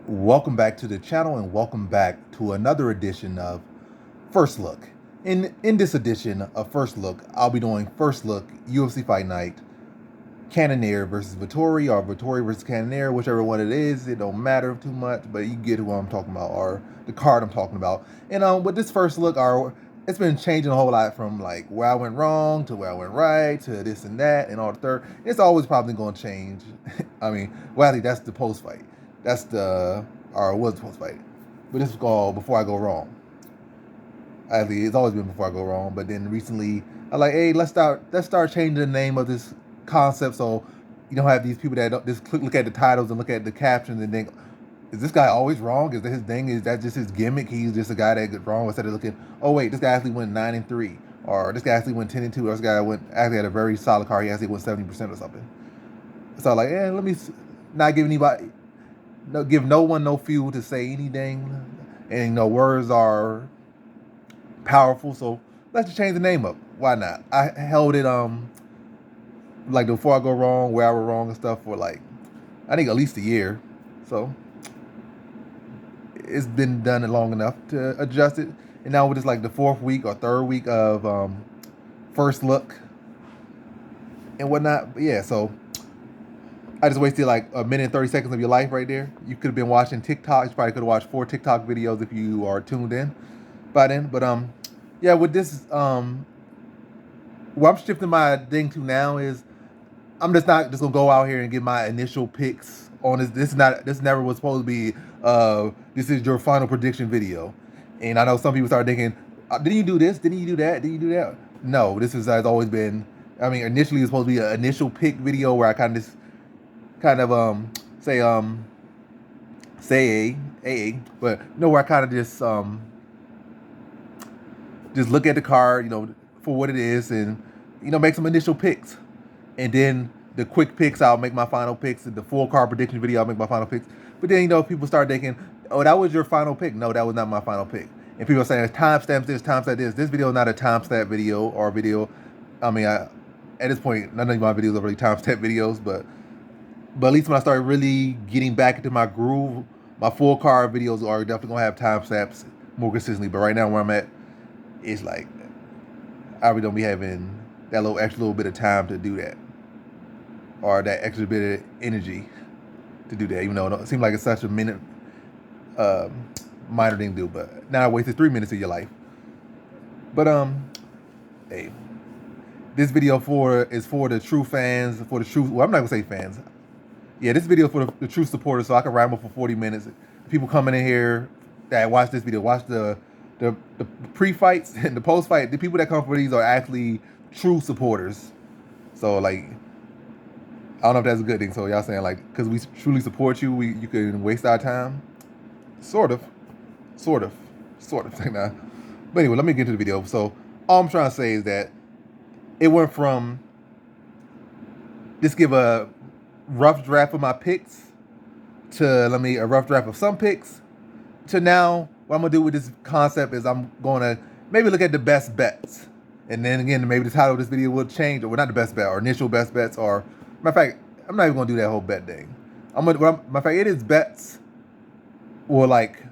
Welcome back to the channel and welcome back to another edition of First Look. In this edition of First Look, I'll be doing First Look UFC Fight Night, Cannonier versus Vettori, or Vettori versus Cannonier, whichever one it is. It don't matter too much, but you get who I'm talking about, or the card I'm talking about. And with this First Look, it's been changing a whole lot from like where I went wrong to where I went right to this and that and all the third. It's always probably going to change. I mean, well, I think that's the post fight. That's the or it was the post fight, but this is called Before I Go Wrong. Actually, it's always been Before I Go Wrong, but then recently I like, hey, let's start changing the name of this concept so you don't have these people that don't just look at the titles and look at the captions and think, is this guy always wrong? Is that his thing? Is that just his gimmick? He's just a guy that gets wrong instead of looking, oh wait, this guy actually went 9-3, or this guy actually went 10-2, or this guy actually had a very solid card. He actually went 70% or something. So like, let me not give anybody, give no one no fuel to say anything, and words are powerful. So let's just change the name up. Why not? I held it like Before I Go Wrong, Where I Were Wrong and stuff for like I think at least a year. So it's been done long enough to adjust it. And now we're just like the fourth week or third week of First Look and whatnot. But yeah, so I just wasted like a minute and 30 seconds of your life right there. You could have been watching TikTok. You probably could have watched 4 TikTok videos if you are tuned in by then. But yeah, with this what I'm shifting my thing to now is I'm just not just gonna go out here and get my initial picks on this. This never was supposed to be this is your final prediction video. And I know some people start thinking, didn't you do this? Didn't you do that? Didn't you do that? No, this has always been, I mean, initially it's supposed to be an initial pick video where I kind of say a, but no, where I kind of just look at the card, for what it is, and make some initial picks, and then the quick picks, I'll make my final picks. The full card prediction video, I'll make my final picks. But then people start thinking, oh, that was your final pick. No, that was not my final pick. And people are saying timestamp this, timestamp this. This video is not a timestamp video or video. I mean, at this point, none of my videos are really timestamp videos, but at least when I start really getting back into my groove, my full card videos are definitely gonna have timestamps more consistently. But right now, where I'm at, it's like I really don't be having that little bit of time to do that, or that extra bit of energy to do that. Even though it seems like it's such a minor thing to do, but now I wasted 3 minutes of your life. But hey, this video is for the true fans, for the true. Well, I'm not gonna say fans. Yeah, this video for the true supporters, so I can ramble for 40 minutes. People coming in here that watch this video, watch the pre-fights and the post-fight. The people that come for these are actually true supporters. So like, I don't know if that's a good thing. So y'all saying like, because we truly support you, you can waste our time? Sort of. Nah. But anyway, let me get to the video. So all I'm trying to say is that it went from just give a rough draft of my picks to a rough draft of some picks to now what I'm gonna do with this concept is I'm gonna maybe look at the best bets, and then again maybe the title of this video will change, or not the best bet or initial best bets, or matter of fact I'm not even gonna do that whole bet thing. Matter of fact, it is bets or like,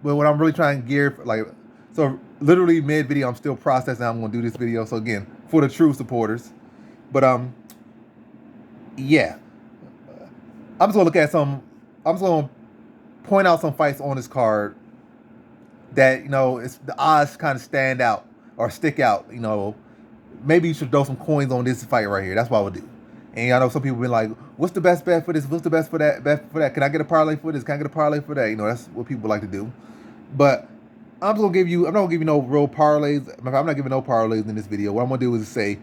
but what I'm really trying to gear for, like, so literally mid video I'm still processing how I'm gonna do this video. So again, for the true supporters, but yeah. I'm just gonna point out some fights on this card that, it's the odds kind of stand out or stick out. Maybe you should throw some coins on this fight right here. That's what I would do. And I know some people been like, what's the best bet for this? What's the best for that? Bet for that? Can I get a parlay for this? Can I get a parlay for that? That's what people like to do. But I'm not gonna give you no real parlays. I'm not giving no parlays in this video. What I'm gonna do is say,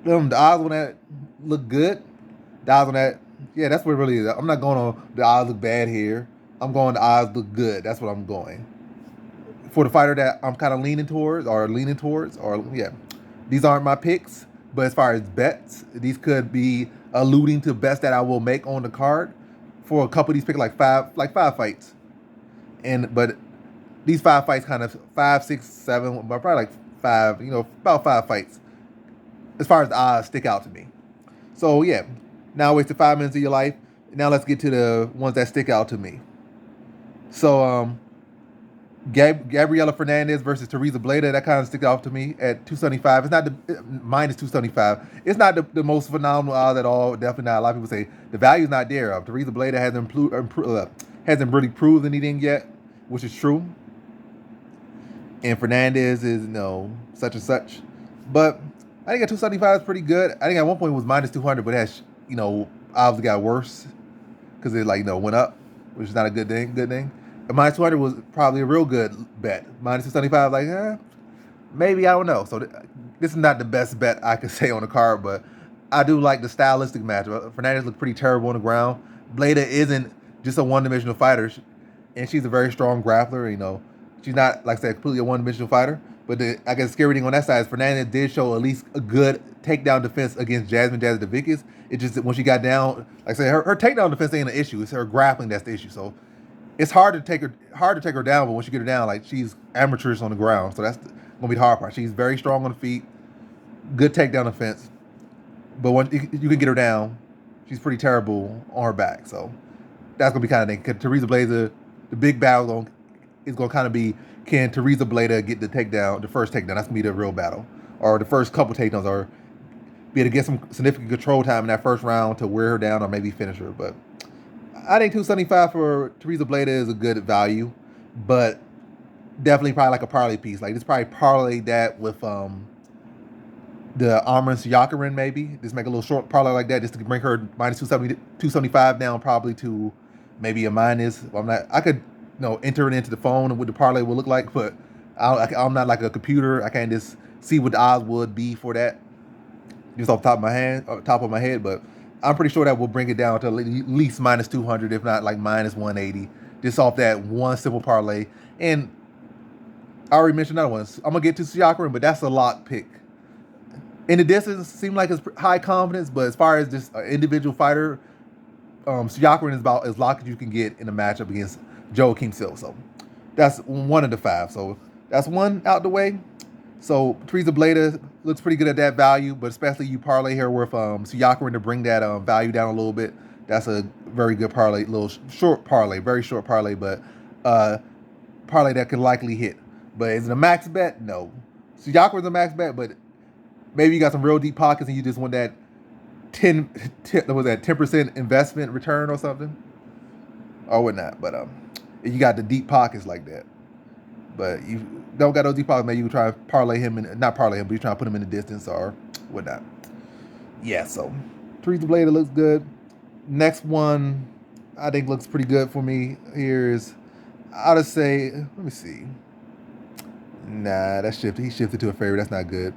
the odds on that look good. The odds on that, yeah, that's what it really is. I'm not going on the odds look bad here. I'm going the odds look good. That's what I'm going. For the fighter that I'm kind of leaning towards, yeah, these aren't my picks. But as far as bets, these could be alluding to bets that I will make on the card for a couple of these picks, like five fights. But these 5 fights, kind of 5, 6, 7, but probably like 5, about 5 fights. As far as the odds stick out to me. So yeah, now I wasted 5 minutes of your life. Now let's get to the ones that stick out to me. So Gabriela Fernandez versus Teresa Bleda, that kind of sticks out to me at 275. It's not the minus 275. It's not the most phenomenal odds at all. Definitely not. A lot of people say the value's not there. Teresa Bleda hasn't really proved anything yet, which is true. And Fernandez is such and such. But I think at 275 is pretty good. I think at one point it was minus 200, but it has obviously got worse because it went up, which is not a good thing. And minus 200 was probably a real good bet. Minus 275, maybe, I don't know. So this is not the best bet I could say on the card, but I do like the stylistic match. Fernandez looked pretty terrible on the ground. Bleda isn't just a one-dimensional fighter, and she's a very strong grappler. She's not, like I said, completely a one-dimensional fighter. But I guess the scary thing on that side is Fernandez did show at least a good takedown defense against Jasmine Jasudavicius. It's just that when she got down, like I said, her takedown defense ain't an issue. It's her grappling that's the issue. So it's hard to take her down, but once you get her down, she's amateurish on the ground. So that's gonna be the hard part. She's very strong on the feet, good takedown defense, but when you can get her down, she's pretty terrible on her back. So that's gonna be kind of thing. Cause Teresa Bleda, the big battle is gonna kind of be, can Teresa Bleda get the takedown, the first takedown? That's gonna be the real battle, or the first couple takedowns, or be able to get some significant control time in that first round to wear her down, or maybe finish her. But I think 275 for Teresa Bleda is a good value, but definitely probably like a parlay piece. Just probably parlay that with the Arman Siakarin maybe. Just make a little short parlay like that, just to bring her minus 275 down probably to maybe a minus. I could enter it into the phone and what the parlay will look like, but I'm not like a computer. I can't just see what the odds would be for that just off the top of my head, but I'm pretty sure that will bring it down to at least minus 200, if not like minus 180, just off that one simple parlay. And I already mentioned another one. I'm gonna get to Siakarin, but that's a lock pick. In the distance, it seems like it's high confidence, but as far as just an individual fighter, Siakarin is about as locked as you can get in a matchup against Joaquim Silva. So that's one of the five. So that's one out the way. So Teresa Bleda looks pretty good at that value, but especially you parlay here with Siakarin to bring that value down a little bit. That's a very good parlay, little short parlay, very short parlay, but parlay that could likely hit. But is it a max bet? No. Siakarin's a max bet, but maybe you got some real deep pockets and you just want that 10% investment return or something, or whatnot. But if you got the deep pockets like that, but you don't got those deep pockets, maybe you can try to parlay him, not parlay him, but you try to put him in the distance or whatnot. Yeah, so Teresa Bleda looks good. Next one I think looks pretty good for me here is, I'll just say, let me see. Nah, that's shifted. He shifted to a favorite. That's not good.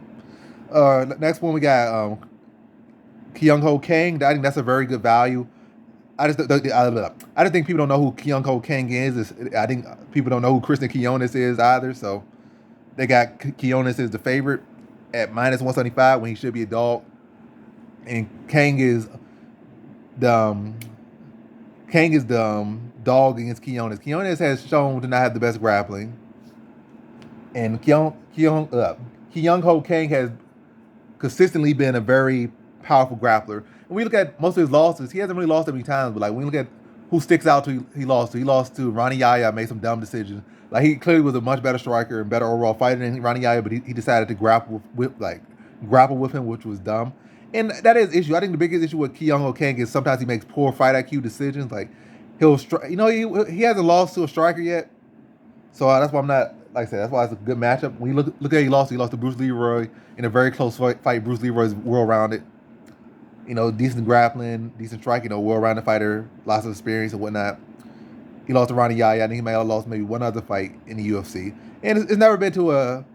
Next one we got Kyung Ho Kang. I think that's a very good value. I just think people don't know who Kyung Ho Kang is. I think people don't know who Kristen Quiones is either. So they got Quiones as the favorite at minus 175 when he should be a dog, and Kang is the dog against Quiones. Quiones has shown to not have the best grappling, and Kyung Ho Kang has consistently been a very powerful grappler. When we look at most of his losses, he hasn't really lost that many times, but when we look at who sticks out to, he lost to Ronnie Yaya, made some dumb decisions. He clearly was a much better striker and better overall fighter than Ronnie Yaya, but he decided to grapple with him, which was dumb. And that is an issue. I think the biggest issue with Kyung Ho Kang is sometimes he makes poor fight IQ decisions. He'll he hasn't lost to a striker yet, so that's why I'm not, like I said, that's why it's a good matchup. When you look at he lost to Bruce Leroy in a very close fight. Bruce Leroy's well-rounded. Decent grappling, decent striking, well-rounded fighter, lots of experience and whatnot. He lost to Ronnie Yaya. I think he might have lost maybe one other fight in the UFC. And it's never been to a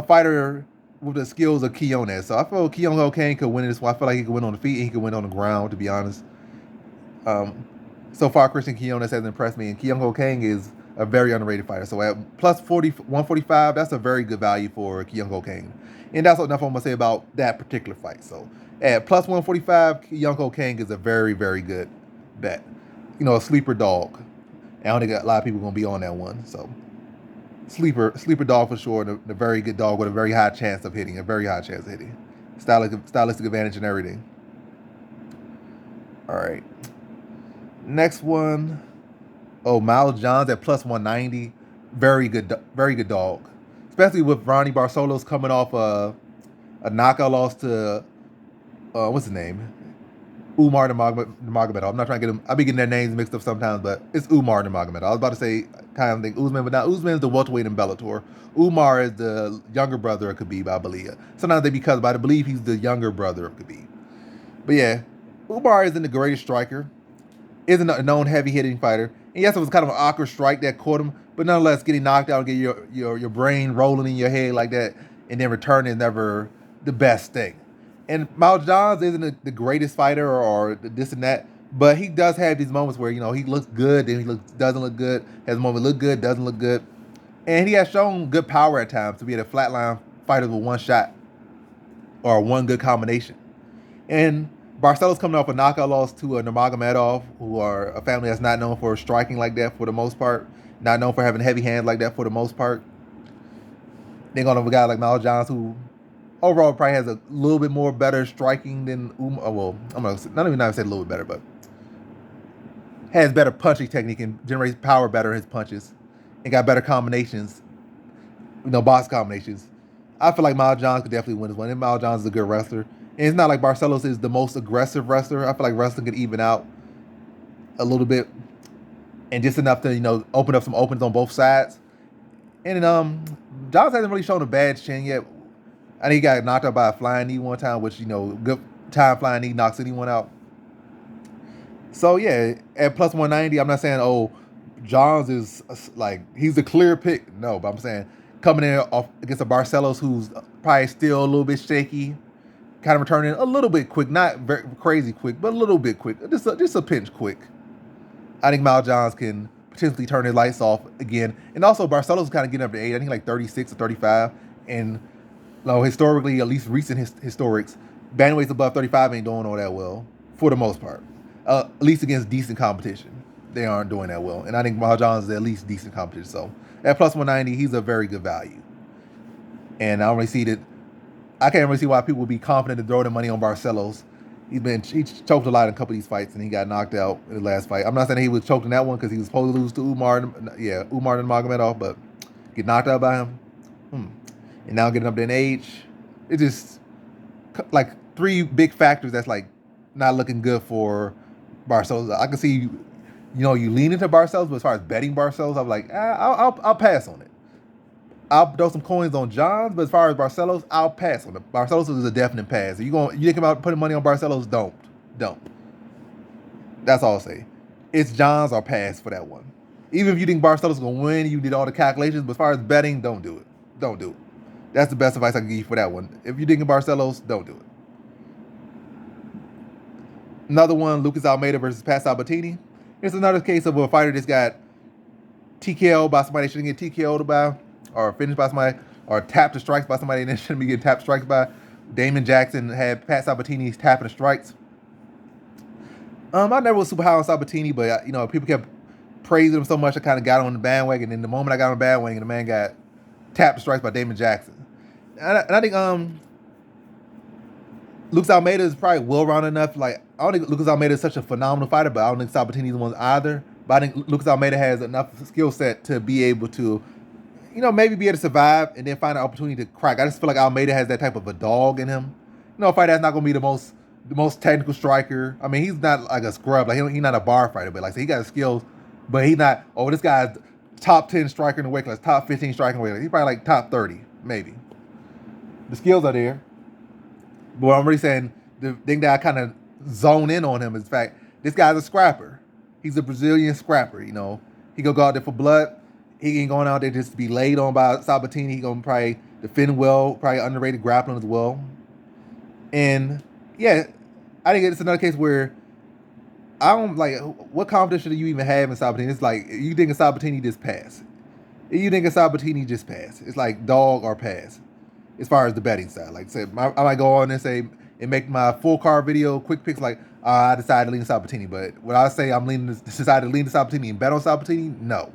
fighter with the skills of Quiones. So I feel Kyung Ho Kang could win this one. I feel like he could win on the feet and he could win on the ground, to be honest. So far, Christian Quiones has impressed me, and Kyung Ho Kang is a very underrated fighter. So at plus 145, that's a very good value for Kyung Ho Kang. And that's enough I'm going to say about that particular fight. So at plus 145, Kyung Ho Kang is a very, very good bet. A sleeper dog. I don't think a lot of people are going to be on that one. So sleeper dog for sure. And a very good dog with a very high chance of hitting. Stylistic advantage and everything. All right. Next one. Oh, Miles Johns at plus 190, very good dog. Especially with Ronnie Barcelos coming off a knockout loss to what's his name? Umar Nurmagomedov. I'm not trying to get him. I be getting their names mixed up sometimes, but it's Umar Nurmagomedov. I was about to say kind of think Usman, but now Usman is the welterweight in Bellator. Umar is the younger brother of Khabib, I believe. Sometimes they be cousins, but I believe he's the younger brother of Khabib. But yeah, Umar isn't the greatest striker, isn't a known heavy hitting fighter. And yes, it was kind of an awkward strike that caught him, but nonetheless, getting knocked out and get your brain rolling in your head like that, and then returning is never the best thing. And Miles Johns isn't the greatest fighter or this and that, but he does have these moments where he looks good, then doesn't look good. Has a moment look good, doesn't look good, and he has shown good power at times to be able to flatline fighters with one shot or one good combination. And Barcelos coming off a knockout loss to a Nurmagomedov, who are a family that's not known for striking like that for the most part, not known for having heavy hands like that for the most part. They're going to have a guy like Miles Johns, who overall probably has a little bit more better striking than well, I'm not even say a little bit better, but has better punching technique and generates power better in his punches, and got better combinations, box combinations. I feel like Miles Johns could definitely win this one. And Miles Johns is a good wrestler. And it's not like Barcelos is the most aggressive wrestler. I feel like wrestling could even out a little bit, and just enough to open up some opens on both sides. And Johns hasn't really shown a bad chin yet. I think he got knocked out by a flying knee one time, which good time flying knee knocks anyone out. So yeah, at plus 190, I'm not saying Johns is like he's the clear pick. No, but I'm saying coming in off against a Barcelos who's probably still a little bit shaky, kind of returning a little bit quick, not very crazy quick, but a little bit quick, just a pinch quick. I think Miles Johns can potentially turn his lights off again. And also Barcelos is kind of getting up to age. I think like 36 or 35. And historically, at least recent historics, bantamweights above 35 ain't doing all that well for the most part. At least against decent competition, they aren't doing that well. And I think Miles Johns is at least decent competition. So at plus 190, he's a very good value. And I don't really see that. I can't really see why people would be confident to throw their money on Barcelos. He choked a lot in a couple of these fights, and he got knocked out in the last fight. I'm not saying he was choked in that one because he was supposed to lose to Umar Nurmagomedov, but get knocked out by him. And now getting up to an age, it's just like three big factors that's like not looking good for Barcelos. I can see you lean into Barcelos, but as far as betting Barcelos, I'm like, I'll pass on it. I'll throw some coins on Johns, but as far as Barcelos, I'll pass on it. Barcelos is a definite pass. If you think about putting money on Barcelos, don't. That's all I'll say. It's Johns or pass for that one. Even if you think Barcelos is gonna win, you did all the calculations, but as far as betting, don't do it. Don't do it. That's the best advice I can give you for that one. If you're thinking Barcelos, don't do it. Another one, Lucas Almeida versus Pat Sabatini. It's another case of a fighter that's got TKO'd by somebody shouldn't get TKO'd by, or finished by somebody, or tapped to strikes by somebody that shouldn't be getting tapped strikes by. Damon Jackson had Pat Sabatini's tapping strikes. I never was super high on Sabatini, but people kept praising him so much, I kind of got on the bandwagon. And the moment I got on the bandwagon, the man got tapped to strikes by Damon Jackson. And I think Lucas Almeida is probably well-rounded enough. Like, I don't think Lucas Almeida is such a phenomenal fighter, but I don't think Sabatini is one either. But I think Lucas Almeida has enough skill set to be able to, maybe be able to survive and then find an opportunity to crack. I just feel like Almeida has that type of a dog in him. A fighter that's not going to be the most technical striker. I mean, he's not like a scrub. Like, he's not a bar fighter, but he got skills. But he's not, this guy's top 10 striker in the weight class, top 15 striker in the weight class. He's probably like top 30, maybe. The skills are there. But what I'm really saying, the thing that I kind of zone in on him is the fact this guy's a scrapper. He's a Brazilian scrapper, He gonna go out there for blood. He ain't going out there just to be laid on by Sabatini. He gonna probably defend well, probably underrated grappling as well. And yeah, I think it's another case where I don't like what confidence should you even have in Sabatini? It's like you think of Sabatini, just pass. If you think of Sabatini, just pass. It's like dog or pass. As far as the betting side, like say, I might go on and say and make my full card video, quick picks. Like I decided to lean to Sabatini, but when I say I'm decided to lean to Sabatini and bet on Sabatini, no.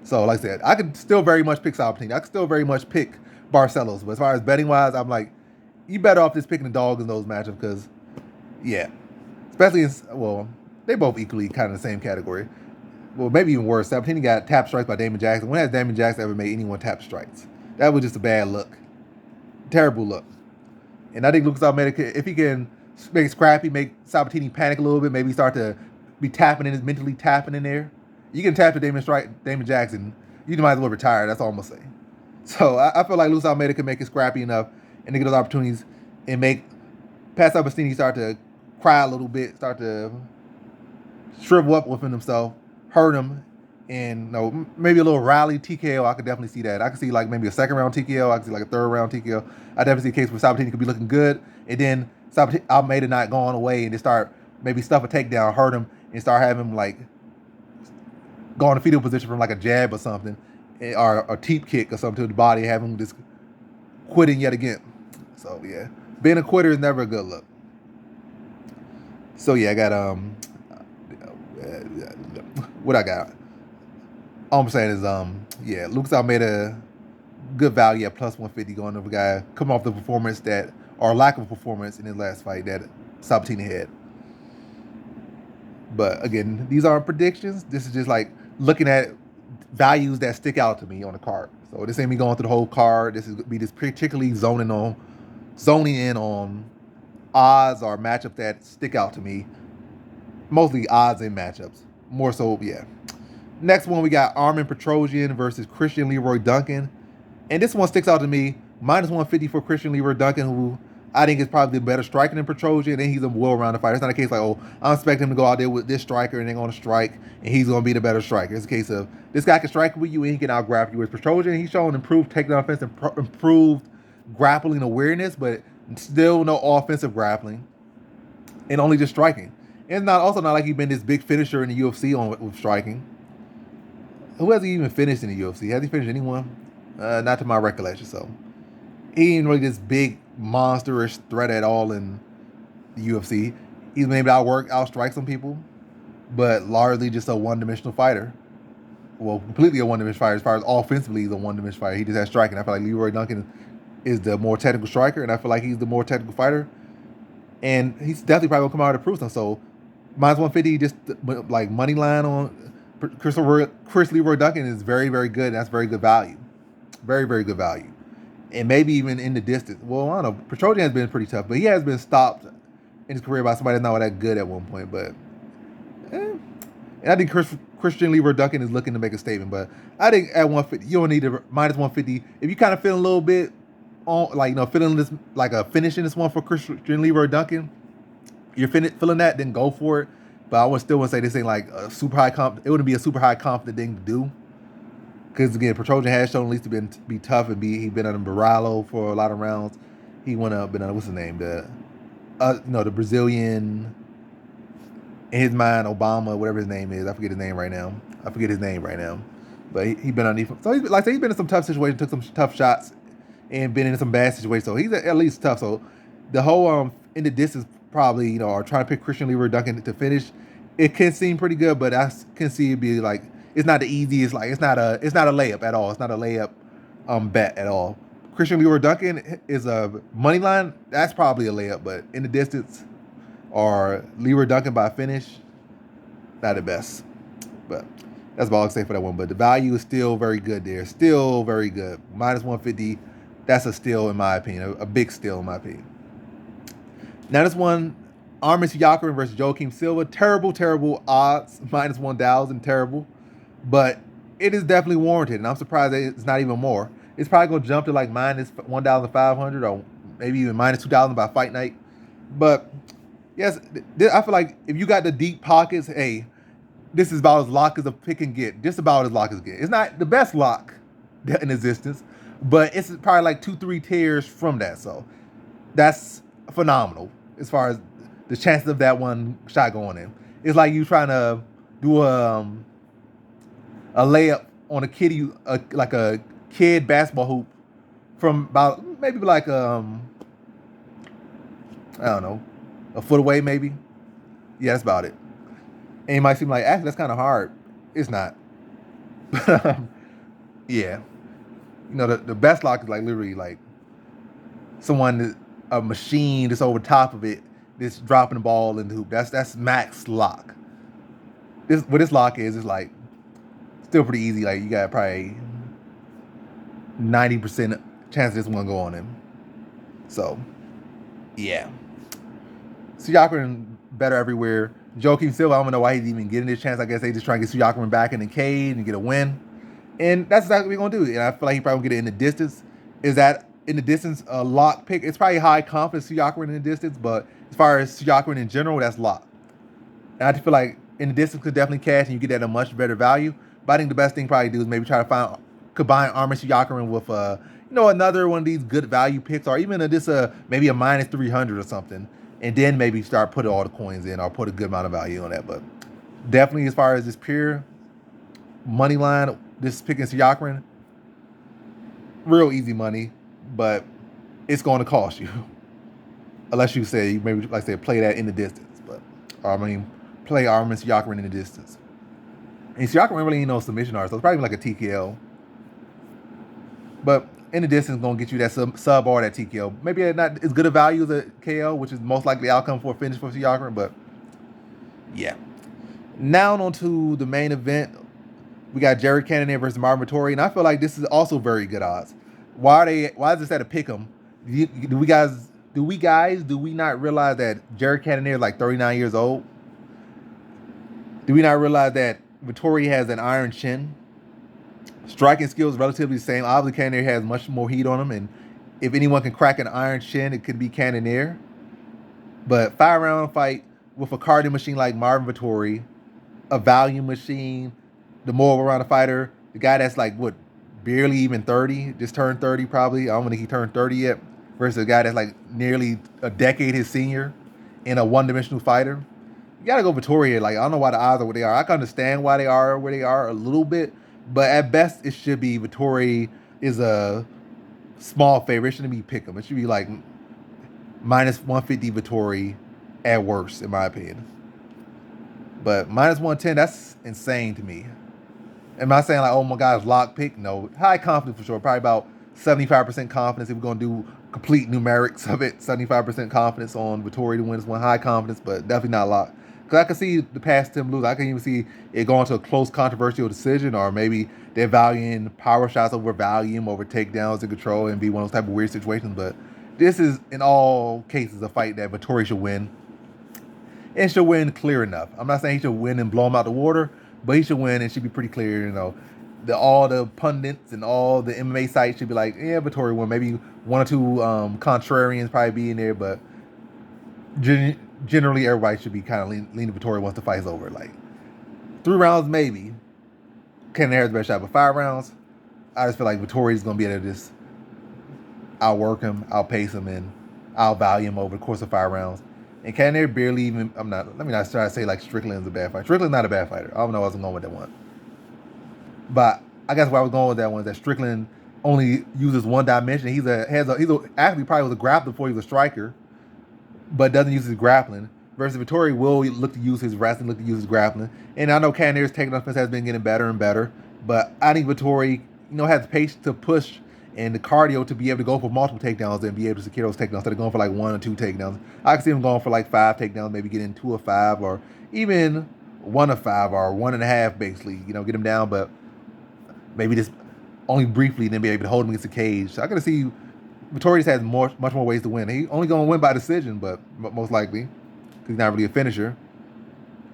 So like I said, I can still very much pick Sabatini. I can still very much pick Barcelos, but as far as betting wise, I'm like, you better off just picking the dogs in those matchups because, yeah, especially they both equally kind of the same category. well, maybe even worse. Sabatini got tap strikes by Damon Jackson. When has Damon Jackson ever made anyone tap strikes? That was just a bad look. Terrible look. And I think Lucas Almeida, if he can make scrappy, make Sabatini panic a little bit, maybe start to be tapping in, mentally tapping in there. You can tap to Damon Jackson, you might as well retire. That's all I'm gonna say. So I feel like Lucas Almeida can make it scrappy enough and to get those opportunities and make Pat Sabatini start to cry a little bit, start to shrivel up within himself, hurt him, and maybe a little rally TKO. I could definitely see that. I could see like maybe a second round TKO. I could see like a third round TKO. I definitely see a case where Sabatini could be looking good, and then Almeida not going away and just start maybe stuff a takedown, hurt him, and start having him like go in a fetal position from like a jab or something, or a teep kick or something to the body, and have him just quitting yet again. So yeah, being a quitter is never a good look. So yeah, I got what I got. All I'm saying is yeah, Lucas Almeida, good value at plus 150 going over a guy coming off the performance that, or lack of performance in his last fight that Sabatini had. But again, these aren't predictions. This is just like looking at values that stick out to me on the card. So this ain't me going through the whole card. This is be just particularly zoning in on odds or matchups that stick out to me. Mostly odds and matchups. More so, yeah. Next one, we got Armen Petrosyan versus Christian Leroy Duncan. And this one sticks out to me. Minus 150 for Christian Leroy Duncan, who I think is probably the better striker than Petrosyan, and he's a well-rounded fighter. It's not a case like, oh, I expect him to go out there with this striker and they're going to strike, and he's going to be the better striker. It's a case of this guy can strike with you and he can out-grapple you. Whereas Petrosyan, he's shown improved takedown offense and improved grappling awareness, but still no offensive grappling and only just striking. And it's also not like he's been this big finisher in the UFC with striking. Who has he even finished in the UFC? Has he finished anyone? Not to my recollection. So he ain't really this big monsterish threat at all in the UFC. He's been able to outstrike some people, but largely just a one-dimensional fighter. Well, completely a one-dimensional fighter. As far as offensively, he's a one-dimensional fighter. He just has striking. I feel like Leroy Duncan is the more technical striker, and I feel like he's the more technical fighter. And he's definitely probably gonna come out to prove something. So minus 150, just like money line on Chris Leroy Duncan is very, very good. And that's very good value. Very, very good value. And maybe even in the distance. Well, I don't know. Petrosyan has been pretty tough, but he has been stopped in his career by somebody that's not that good at one point. But and I think Christian Leroy Duncan is looking to make a statement. But I think at 150, you don't need to minus 150. If you kind of feeling a little bit on, like, feeling this like a finish in this one for Christian Leroy Duncan, you're feeling that, then go for it. But I would still say this ain't like a super high it wouldn't be a super high confident thing to do. Because again, Petrosyan has shown at least to be tough and he's been under Barallo for a lot of rounds. He went up, what's his name? The Brazilian, in his mind, Obama, whatever his name is. I forget his name right now. But he been underneath. So he's been in some tough situations, took some tough shots, and been in some bad situations. So he's at least tough. So the whole in the distance probably, or trying to pick Christian Leroy Duncan to finish, it can seem pretty good, but I can see it be like, it's not the easiest, like it's not a layup at all. It's not a layup bet at all. Christian Leroy Duncan is a money line, that's probably a layup, but in the distance, or Leroy Duncan by finish, not the best. But that's all I can say for that one. But the value is still very good there. Still very good. Minus 150, that's a steal in my opinion. A big steal in my opinion. Now this one, Armen Siakarin versus Joaquim Silva. Terrible, terrible odds. Minus 1,000, terrible. But it is definitely warranted, and I'm surprised that it's not even more. It's probably going to jump to like minus 1,500 or maybe even minus 2,000 by fight night. But yes, I feel like if you got the deep pockets, hey, this is about as lock as a pick and get. Just about as lock as get. It's not the best lock in existence, but it's probably like 2-3 tiers from that. So that's phenomenal as far as the chances of that one shot going in. It's like you trying to do a layup on like a kid basketball hoop from about maybe like I don't know, a foot away maybe. Yeah, that's about it. And it might seem like actually that's kind of hard. It's not. Yeah, the best lock is like literally like a machine that's over top of it that's dropping the ball in the hoop. That's max lock. What this lock is like still pretty easy. Like, you got probably 90% chance this one go on him. So, yeah. Siakam better everywhere. Joakim Silva, I don't know why he's even getting this chance. I guess they just trying to get Siakam back in the cage and get a win. And that's exactly what we're going to do. And I feel like he probably going to get it in the distance. Is that in the distance a lock pick? It's probably high confidence Siakam in the distance, but as far as Siakam in general, that's locked. And I just feel like in the distance could definitely cash and you get that at a much better value. But I think the best thing probably to do is maybe try to combine Armin Siakam with another one of these good value picks, or even maybe a minus 300 or something, and then maybe start putting all the coins in or put a good amount of value on that. But definitely as far as this pure money line, this picking Siakam, real easy money, but it's going to cost you unless you say maybe like I said play that in the distance. But play Armin Siakam in the distance. And Siakam really ain't no submission artist, so it's probably like a TKO. But in the distance, going to get you that sub or that TKO. Maybe not as good a value as a KO, which is most likely the outcome for a finish for Siakam, but yeah. Now on to the main event. We got Jared Cannonier versus Marvin Vettori, and I feel like this is also very good odds. Why is this at a pick 'em? Do we not realize that Jared Cannonier is like 39 years old? Do we not realize that Vettori has an iron chin? Striking skills relatively the same. Obviously, Cannonier has much more heat on him, and if anyone can crack an iron chin, it could be Cannonier. But 5-round fight with a cardio machine like Marvin Vettori, a volume machine, the more around the fighter, the guy that's like barely even 30, just turned 30 probably. I don't think he turned 30 yet. Versus a guy that's like nearly a decade his senior, and a one-dimensional fighter. You gotta go Vettori here. Like, I don't know why the odds are what they are. I can understand why they are where they are a little bit, but at best it should be Vettori is a small favorite. It shouldn't be pick 'em. It should be like minus 150 Vettori at worst, in my opinion. But minus 110, that's insane to me. Am I saying like, oh my God, lock pick? No, high confidence for sure. Probably about 75% confidence if we're gonna do complete numerics of it. 75% confidence on Vettori to win this one. High confidence, but definitely not locked. Because I can see the past Tim lose. I can even see it going to a close controversial decision, or maybe they're valuing power shots over volume, over takedowns and control, and be one of those type of weird situations. But this is, in all cases, a fight that Vettori should win. And should win clear enough. I'm not saying he should win and blow him out the water, but he should win and should be pretty clear. All the pundits and all the MMA sites should be like, yeah, Vettori won. Maybe one or two contrarians probably be in there, but generally everybody should be kind of leaning Vettori once the fight's over. Like 3 rounds maybe, Cannonier has the best shot, but 5 rounds, I just feel like Vettori is going to be able to just outwork him, outpace him, and outvalue him over the course of 5 rounds. And Cannonier barely even, let me not try to say like Strickland's a bad fighter. Strickland's not a bad fighter. I don't know why I was going with that one. But I guess where I was going with that one is that Strickland only uses one dimension. He's actually probably was a grappler before he was a striker, but doesn't use his grappling. Versus Vettori will look to use his wrestling, look to use his grappling. And I know Cannonier's takedown offense has been getting better and better, but I think Vettori, has the patience to push and the cardio to be able to go for multiple takedowns and be able to secure those takedowns instead of going for like 1 or 2 takedowns. I can see him going for like 5 takedowns, maybe getting 2 or 5, or even 1 or 5, or 1.5 basically, get him down, but maybe just only briefly, then be able to hold him against the cage. So I gotta see Vettori just has much more ways to win. He only gonna win by decision, but most likely, because he's not really a finisher.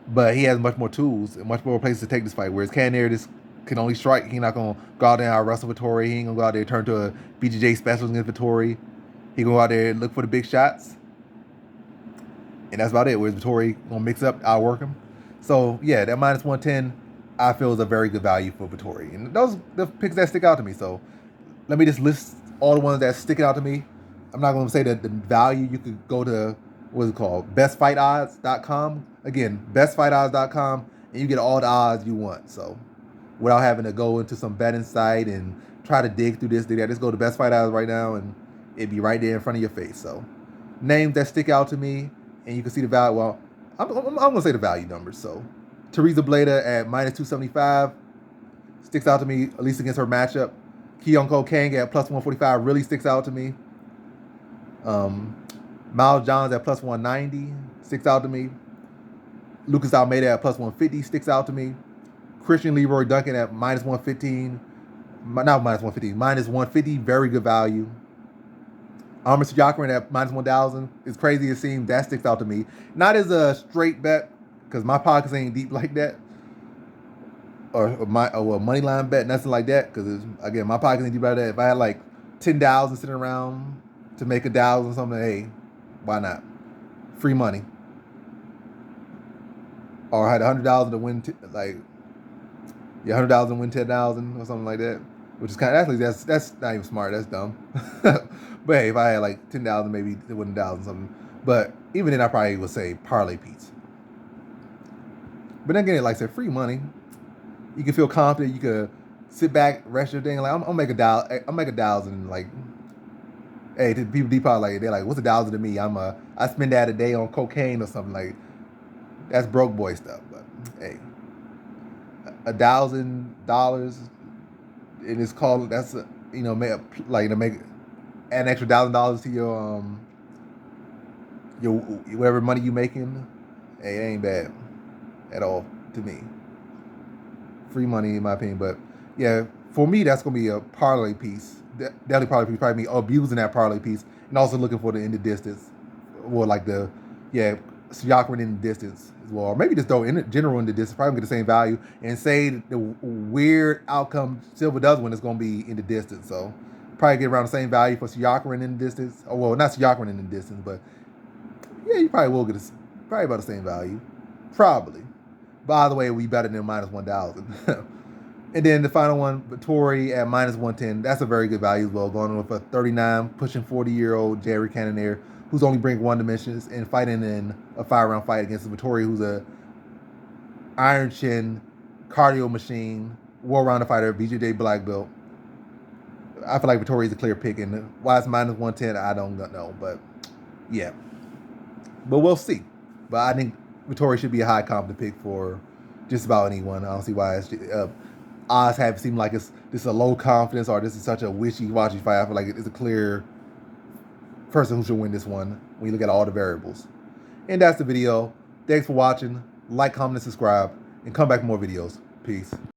But he has much more tools and much more places to take this fight. Whereas Cannonier just can only strike. He's not gonna go out there and out-wrestle Vettori. He ain't gonna go out there and turn to a BJJ specialist against Vettori. He gonna go out there and look for the big shots. And that's about it. Whereas Vettori gonna mix up, outwork him. So yeah, that minus 110, I feel is a very good value for Vettori. And those the picks that stick out to me. So let me just list all the ones that stick out to me. I'm not going to say that the value. You could go to, what's it called, bestfightodds.com. Again, bestfightodds.com, and you get all the odds you want. So without having to go into some betting site and try to dig through this, dig that, just go to Best Fight Odds right now, and it'd be right there in front of your face. So names that stick out to me, and you can see the value. Well, I'm going to say the value numbers. So Teresa Bleda at minus 275 sticks out to me, at least against her matchup. Kyoko Kang at plus 145 really sticks out to me. Miles Johns at plus 190 sticks out to me. Lucas Almeida at plus 150 sticks out to me. Christian Leroy Duncan at minus 115. Not minus 115, minus 150. Very good value. Mr. Jacqueline at minus 1,000. It's crazy it seems. That sticks out to me. Not as a straight bet, because my pockets ain't deep like that. Or a money line bet, nothing like that. Because, again, my pockets ain't deep like that. If I had like 10,000 sitting around to make 1,000 or something, hey, why not? Free money. Or I had 100,000 to win, 100,000 to win 10,000 or something like that. Which is kind of, actually, that's not even smart. That's dumb. But hey, if I had like 10,000, maybe it win 1,000 something. But even then, I probably would say parlay piece. But then again, like I said, free money. You can feel confident. You could sit back, rest your thing. Like I'll make $1,000. Like, hey, to people probably like they're like, what's 1,000 to me? I spend that a day on cocaine or something. Like, that's broke boy stuff. But hey, $1,000, and it's called that's make add an extra $1,000 to your whatever money you making. Hey, it ain't bad at all to me. Free money in my opinion, but yeah, for me that's gonna be a parlay piece. Definitely parlay piece. Probably me abusing that parlay piece, and also looking for the in the distance, or like Siakam in the distance as well, or maybe just throw in general in the distance. Probably get the same value, and say the weird outcome Silver does win is gonna be in the distance. So probably get around the same value for Siakam in the distance. Oh well, not Siakam in the distance, but yeah, you probably will get probably about the same value, probably. By the way, we better than minus 1,000. And then the final one, Vettori at minus 110. That's a very good value as well. Going with a 39, pushing 40-year-old Jerry Cannonier, who's only bring one dimensions and fighting in a 5-round fight against Vettori, who's a iron chin, cardio machine, war-rounded fighter, BJJ black belt. I feel like Vettori is a clear pick, and why it's minus 110, I don't know. But yeah, but we'll see. But I think Vettori should be a high confident pick for just about anyone. I don't see why odds have seemed like this is a low confidence or this is such a wishy-washy fight. I feel like it's a clear person who should win this one when you look at all the variables. And that's the video. Thanks for watching. Like, comment, and subscribe. And come back for more videos. Peace.